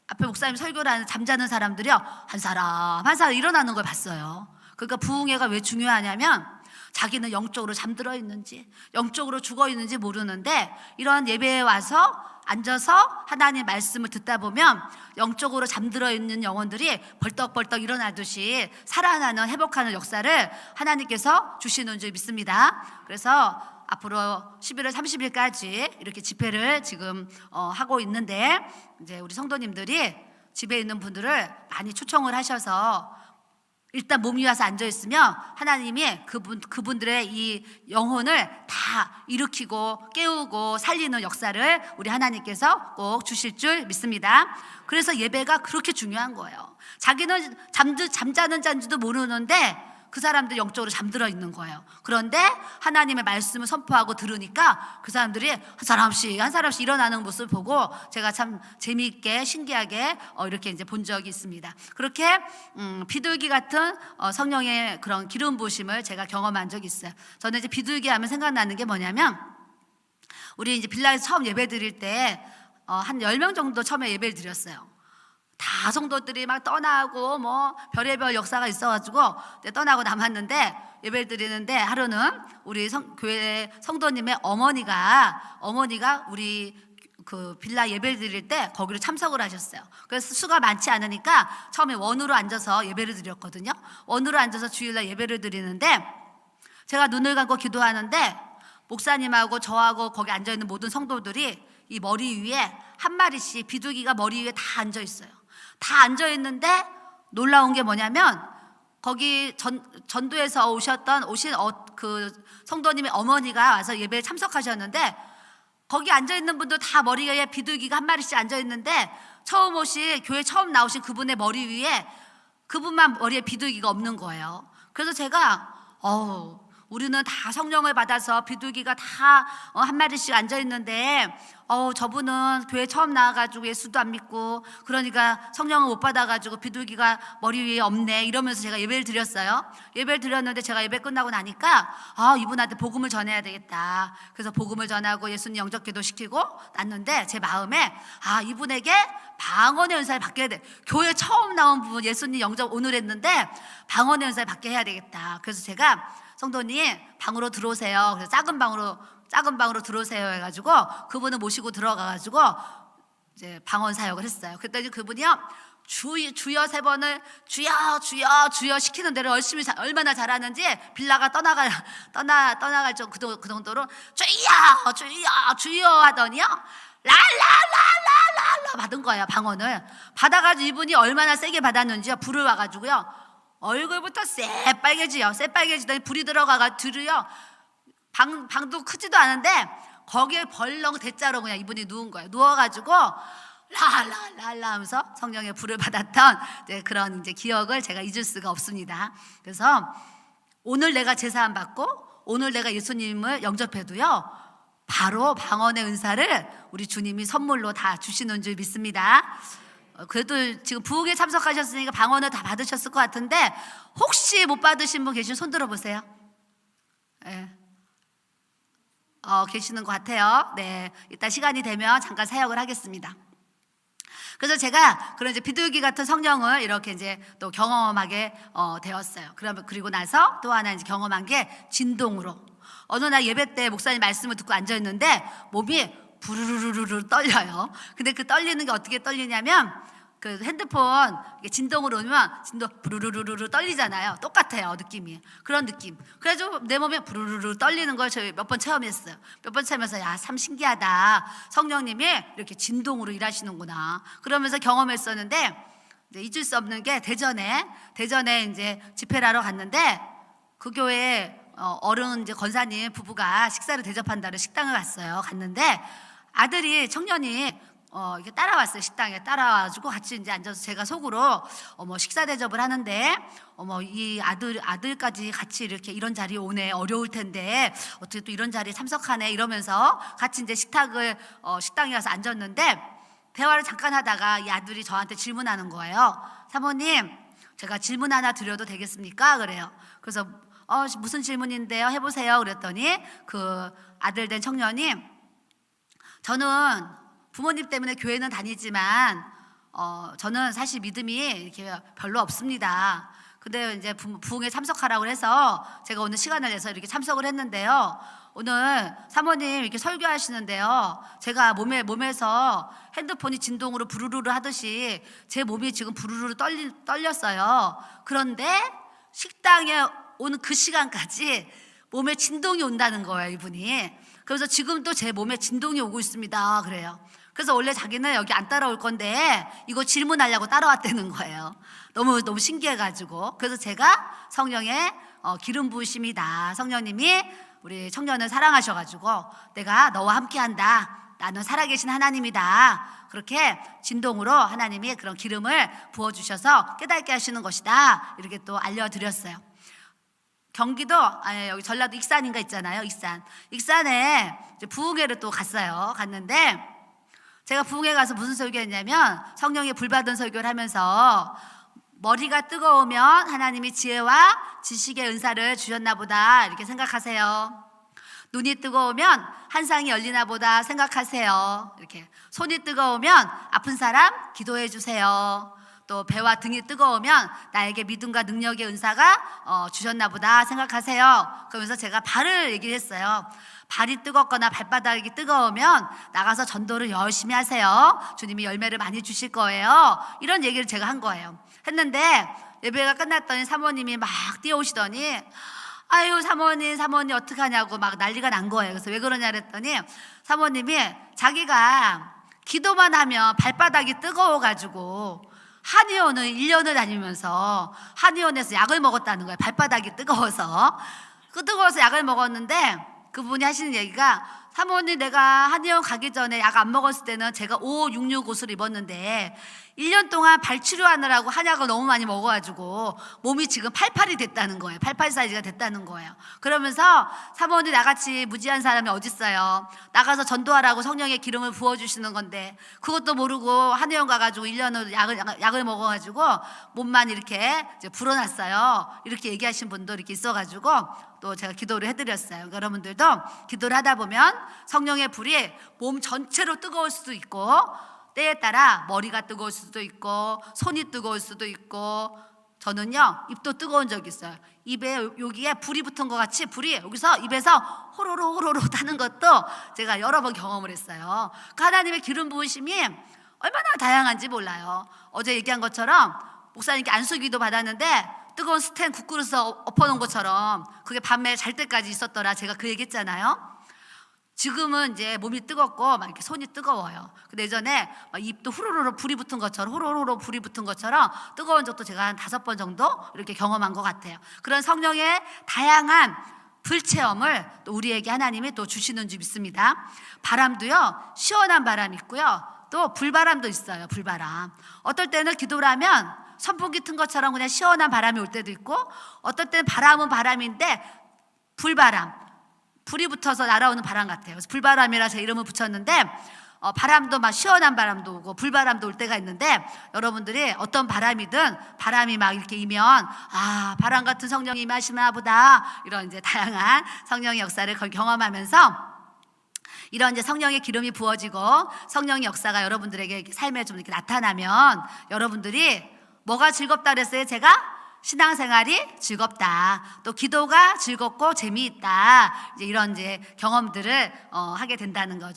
앞에 목사님 설교를 하는 잠자는 사람들이요, 한 사람 일어나는 걸 봤어요. 그러니까 부흥회가 왜 중요하냐면, 자기는 영적으로 잠들어 있는지 영적으로 죽어 있는지 모르는데, 이런 예배에 와서 앉아서 하나님의 말씀을 듣다 보면 영적으로 잠들어 있는 영혼들이 벌떡벌떡 일어나듯이 살아나는, 회복하는 역사를 하나님께서 주시는 줄 믿습니다. 그래서 앞으로 11월 30일까지 이렇게 집회를 지금 하고 있는데, 이제 우리 성도님들이 집에 있는 분들을 많이 초청을 하셔서 일단 몸이 와서 앉아 있으면 하나님이 그분들의 이 영혼을 다 일으키고 깨우고 살리는 역사를 우리 하나님께서 꼭 주실 줄 믿습니다. 그래서 예배가 그렇게 중요한 거예요. 자기는 잠자는 자인지도 모르는데 그 사람들 영적으로 잠들어 있는 거예요. 그런데 하나님의 말씀을 선포하고 들으니까 그 사람들이 한 사람씩 일어나는 모습을 보고 제가 참 재미있게 신기하게 이렇게 이제 본 적이 있습니다. 그렇게 비둘기 같은 성령의 그런 기름 부으심을 제가 경험한 적이 있어요. 저는 이제 비둘기 하면 생각나는 게 뭐냐면, 우리 이제 빌라에서 처음 예배 드릴 때 한 10명 정도 처음에 예배를 드렸어요. 다 성도들이 막 떠나고 뭐 별의별 역사가 있어가지고 떠나고 남았는데, 예배를 드리는데 하루는 우리 교회 성도님의 어머니가 우리 그 빌라 예배를 드릴 때 거기로 참석을 하셨어요. 그래서 수가 많지 않으니까 처음에 원으로 앉아서 예배를 드렸거든요. 원으로 앉아서 주일날 예배를 드리는데, 제가 눈을 감고 기도하는데 목사님하고 저하고 거기 앉아있는 모든 성도들이 이 머리 위에 한 마리씩 비둘기가 머리 위에 다 앉아있어요. 다 앉아있는데 놀라운 게 뭐냐면, 거기 전도에서 오신 그 성도님의 어머니가 와서 예배에 참석하셨는데, 거기 앉아있는 분들 다 머리 위에 비둘기가 한 마리씩 앉아있는데, 교회 처음 나오신 그분의 머리 위에 그분만 머리에 비둘기가 없는 거예요. 그래서 제가 우리는 다 성령을 받아서 비둘기가 다 한 마리씩 앉아있는데 저분은 교회 처음 나와가지고 예수도 안 믿고 그러니까 성령을 못 받아가지고 비둘기가 머리 위에 없네, 이러면서 제가 예배를 드렸어요. 예배를 드렸는데 제가 예배 끝나고 나니까 이분한테 복음을 전해야 되겠다. 그래서 복음을 전하고 예수님 영접기도 시키고 났는데, 제 마음에 이분에게 방언의 은사를 받게 해야 돼. 교회 처음 나온 분 예수님 영접 오늘 했는데 방언의 은사를 받게 해야 되겠다. 그래서 제가 성도님 방으로 들어오세요. 그래서 작은 방으로 들어오세요 해가지고 그분을 모시고 들어가가지고 이제 방언 사역을 했어요. 그랬더니 그분이요, 주여 3번을 주여 시키는 대로 열심히 얼마나 잘하는지 빌라가 떠나갈 그 정도로 주여 하더니요, 랄랄랄랄랄라 받은 거예요. 방언을 받아가지고 이분이 얼마나 세게 받았는지요, 불을 와가지고요 얼굴부터 새빨개지더니 불이 들어가가지고요, 방도 크지도 않은데 거기에 벌렁 대자로 그냥 이분이 누운 거예요. 누워가지고 라라라라 하면서 성령의 불을 받았던 그런 이제 기억을 제가 잊을 수가 없습니다. 그래서 오늘 내가 제사함 받고 오늘 내가 예수님을 영접해도요, 바로 방언의 은사를 우리 주님이 선물로 다 주시는 줄 믿습니다. 그래도 지금 부흥에 참석하셨으니까 방언을 다 받으셨을 것 같은데, 혹시 못 받으신 분 계시면 손 들어보세요. 네. 계시는 것 같아요. 네, 이따 시간이 되면 잠깐 사역을 하겠습니다. 그래서 제가 그런 이제 비둘기 같은 성령을 이렇게 이제 또 경험하게 되었어요. 그리고 나서 또 하나 이제 경험한 게 진동으로. 어느 날 예배 때 목사님 말씀을 듣고 앉아 있는데 몸이 부르르르르 떨려요. 근데 그 떨리는 게 어떻게 떨리냐면, 그 핸드폰 진동으로 오면 진동 부르르르르 떨리잖아요. 똑같아요, 느낌이. 그런 느낌. 그래가지고 내 몸에 부르르르 떨리는 걸 저희 몇 번 체험했어요. 몇 번 체험해서 참 신기하다. 성령님이 이렇게 진동으로 일하시는구나. 그러면서 경험했었는데, 잊을 수 없는 게 대전에 이제 집회를 하러 갔는데, 그 교회에 어른 이제 권사님 부부가 식사를 대접한다는 식당을 갔는데, 청년이 이렇게 따라왔어요. 식당에 따라와가지고 같이 이제 앉아서 제가 속으로 식사 대접을 하는데, 이 아들까지 같이 이렇게 이런 자리에 오네, 어려울 텐데 어떻게 또 이런 자리에 참석하네, 이러면서 같이 이제 식당에 가서 앉았는데, 대화를 잠깐 하다가 이 아들이 저한테 질문하는 거예요. 사모님, 제가 질문 하나 드려도 되겠습니까? 그래요. 그래서 무슨 질문인데요? 해보세요. 그랬더니 그 아들 된 청년이, 저는 부모님 때문에 교회는 다니지만 저는 사실 믿음이 이렇게 별로 없습니다. 근데 이제 부흥에 참석하라고 해서 제가 오늘 시간을 내서 이렇게 참석을 했는데요, 오늘 사모님 이렇게 설교하시는데요, 제가 몸에서 핸드폰이 진동으로 부르르르 하듯이 제 몸이 지금 부르르르 떨렸어요. 그런데 식당에 오는 그 시간까지 몸에 진동이 온다는 거예요, 이분이. 그래서 지금도 제 몸에 진동이 오고 있습니다. 그래요. 그래서 원래 자기는 여기 안 따라올 건데 이거 질문하려고 따라왔다는 거예요. 너무 신기해가지고. 그래서 제가 성령의 기름 부으심이다. 성령님이 우리 청년을 사랑하셔가지고 내가 너와 함께한다. 나는 살아계신 하나님이다. 그렇게 진동으로 하나님이 그런 기름을 부어주셔서 깨닫게 하시는 것이다. 이렇게 또 알려드렸어요. 경기도 여기 전라도 익산인가 있잖아요. 익산에 이제 부흥회를 또 갔는데 제가 부흥회 가서 무슨 설교했냐면 성령의 불 받은 설교를 하면서 머리가 뜨거우면 하나님이 지혜와 지식의 은사를 주셨나 보다 이렇게 생각하세요. 눈이 뜨거우면 한 상이 열리나 보다 생각하세요. 이렇게 손이 뜨거우면 아픈 사람 기도해 주세요. 또 배와 등이 뜨거우면 나에게 믿음과 능력의 은사가 주셨나 보다 생각하세요. 그러면서 제가 발을 얘기를 했어요. 발이 뜨겁거나 발바닥이 뜨거우면 나가서 전도를 열심히 하세요. 주님이 열매를 많이 주실 거예요. 이런 얘기를 제가 한 거예요. 했는데 예배가 끝났더니 사모님이 막 뛰어오시더니 아유 사모님 어떡하냐고 막 난리가 난 거예요. 그래서 왜 그러냐 그랬더니 사모님이 자기가 기도만 하면 발바닥이 뜨거워가지고 한의원을 1년을 다니면서 한의원에서 약을 먹었다는 거예요. 발바닥이 뜨거워서. 뜨거워서 약을 먹었는데 그분이 하시는 얘기가 사모님 내가 한의원 가기 전에 약 안 먹었을 때는 제가 5566 옷을 입었는데 1년 동안 발 치료하느라고 한약을 너무 많이 먹어가지고 몸이 지금 88이 됐다는 거예요. 88 사이즈가 됐다는 거예요. 그러면서 사모님 나같이 무지한 사람이 어딨어요. 나가서 전도하라고 성령의 기름을 부어주시는 건데 그것도 모르고 한의원 가가지고 1년을 약을 먹어가지고 몸만 이렇게 이제 불어났어요. 이렇게 얘기하신 분도 이렇게 있어가지고 또 제가 기도를 해드렸어요. 여러분들도 기도를 하다 보면 성령의 불이 몸 전체로 뜨거울 수도 있고 때에 따라 머리가 뜨거울 수도 있고 손이 뜨거울 수도 있고 저는요 입도 뜨거운 적이 있어요. 입에 여기에 불이 붙은 것 같이 불이 여기서 입에서 호로로 타는 것도 제가 여러 번 경험을 했어요. 그 하나님의 기름 부으심이 얼마나 다양한지 몰라요. 어제 얘기한 것처럼 목사님께 안수기도 받았는데 뜨거운 스텐 국그릇에 엎어놓은 것처럼 그게 밤에 잘 때까지 있었더라. 제가 그 얘기했잖아요. 지금은 이제 몸이 뜨겁고 막 이렇게 손이 뜨거워요. 근데 예전에 막 입도 후루루루 불이 붙은 것처럼 뜨거운 적도 제가 한 5번 정도 이렇게 경험한 것 같아요. 그런 성령의 다양한 불체험을 또 우리에게 하나님이 또 주시는 줄 믿습니다. 바람도요 시원한 바람이 있고요 또 불바람도 있어요. 불바람. 어떨 때는 기도를 하면 선풍기 튼 것처럼 그냥 시원한 바람이 올 때도 있고 어떨 때는 바람은 바람인데 불이 붙어서 날아오는 바람 같아요. 그래서 불바람이라 제 이름을 붙였는데 바람도 막 시원한 바람도 오고 불바람도 올 때가 있는데 여러분들이 어떤 바람이든 바람이 막 이렇게 이면 바람 같은 성령이 임하시나 보다 이런 이제 다양한 성령의 역사를 경험하면서 이런 이제 성령의 기름이 부어지고 성령의 역사가 여러분들에게 삶에 좀 이렇게 나타나면 여러분들이 뭐가 즐겁다 그랬어요? 제가 신앙생활이 즐겁다. 또 기도가 즐겁고 재미있다. 이제 이런 이제 경험들을 하게 된다는 거죠.